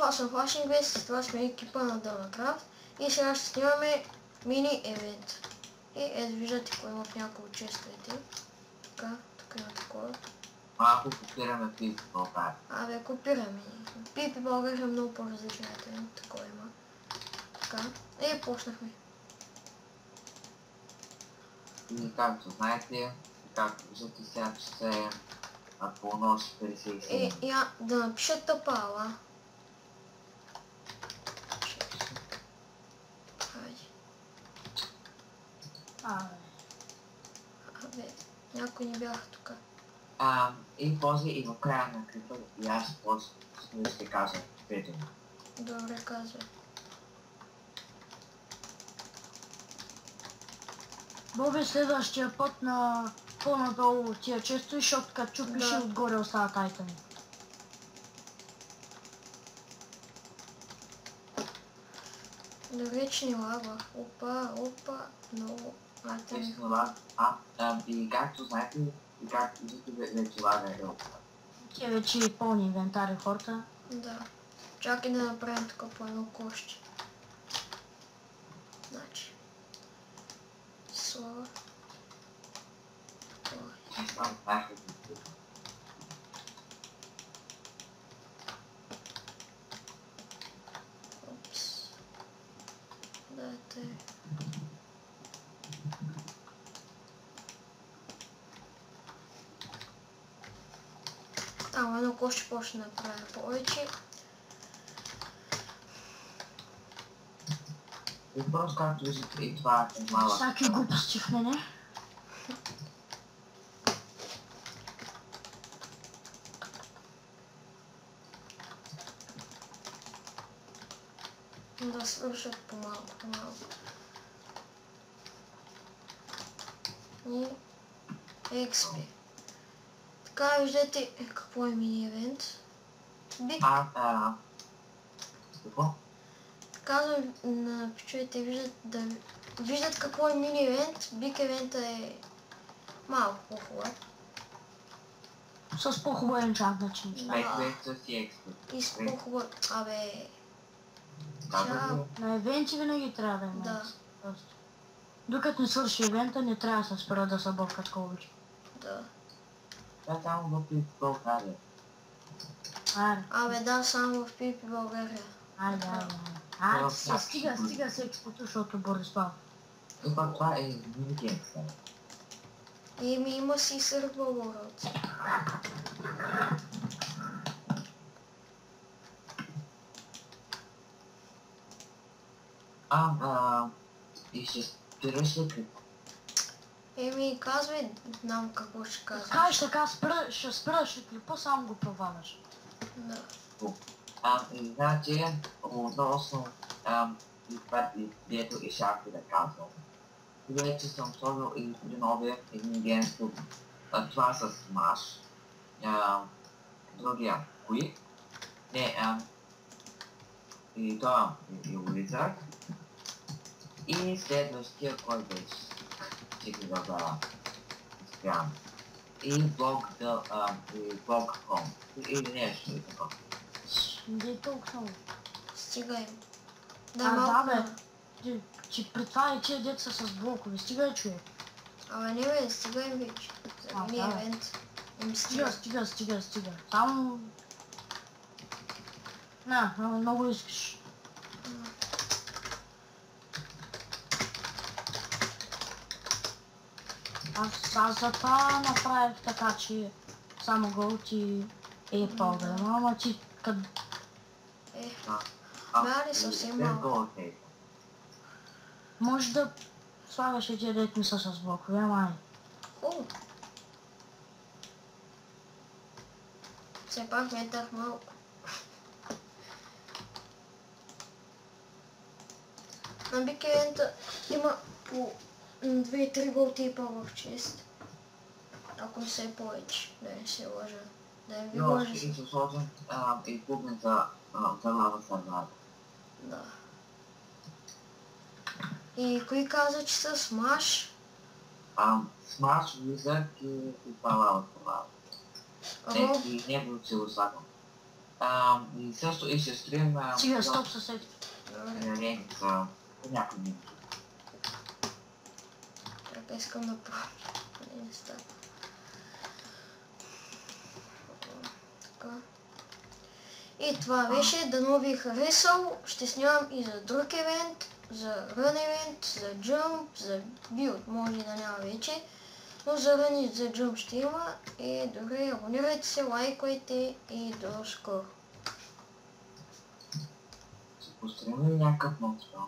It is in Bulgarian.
аз съм Flashing, това сме екипа на Donnacraft и сега ще снимаме мини евент. И ето виждате кой има в няколко честовете. Така, тук има такова. Малко копираме Пипи България. Абе, копираме. Пипи България е много по-различен евент, такова има. Така, и почнахме. И както знаете, както виждате сега, че се полунощ 57. Я да напиша тъпала. Хайде. Абе, някой не бяха тук. И после и в края на клипа и аз после ще кажа двете. Добре, казвай. Боби, следващия път на по-надолу тия често, защото като чупиш и отгоре остават айтеми. Наречни лава. Опа, много айтеми. И както знаете, и както виждате, вече лага е опа. Тия вече е пълни инвентари хората. Да. Чакай да направим тук по едно коще. Значи. Слава. Опс. Дайте. Едно коще почне да направя повече. И просто както виждате и това е малък. Всяки глупости в мене. Да свършат по-малко. И XP. Така виждате какво е мини евент. Какво? Казвам на пичовете, виждат какво е мини евент. Биг евента е малко по-хубав. С по-хубавен чак начин. И с по-хубав... Абе... На евенти винаги трябва да има. Да. Докато не свърши евента, не трябва да се спира да се бъркат повече. Да. Това само в Пипи България. Абе да, само в Пипи България. Айде, стига се експото, защото Борислав. И пак това е минигейм сега. Има си сърбъл World. И ще спираш ли клип? Казвай, знам какво ще казваш. Кажеш така, ще спираш клипа, само го проваляш. Да. Значи, относно дето и шахти да казвам. Вече съм сложил и при новия един геймстуд. Това с Маш. Другия Quick. И това е Wizard. И следващия, кой беше? Чекай да спрям. И Blog.com. Или нещо и така. Не е толкова много. Стигай. Да, бе. Че при това и тия деца с блокове. Стигай, човек. Абе не бе, стигай вече. За мини евент. Стига. Само... много искаш. Аз за това направих така, че само Gold и Apple да има, ама ти къде... Мали съвсем малко. Може да слагаш и тия дет не са с блокове, ама Все пак метах малко. На Big Event има по 2-3 голти и в чест. Ако не се повече, да не се лъжа. Да не ви лъжа. И се сложим и пубнем за лава сървата. Да. И кои каза, че са Smash? Smash, Wizard и това лава сървата. И него си го слагам. И също и ще строим Сега, стоп съсед. Добре, реница по някой дни. така искам да пробвам. Не става. Така. И това беше, дано ви е харесал. Ще снимам и за друг евент, за Run евент, за Jump, за Build, може да няма вече. Но за Run и за Jump ще има. И добре, абонирайте се, лайкайте и до скоро. Ще построим ли някакъв нов спел?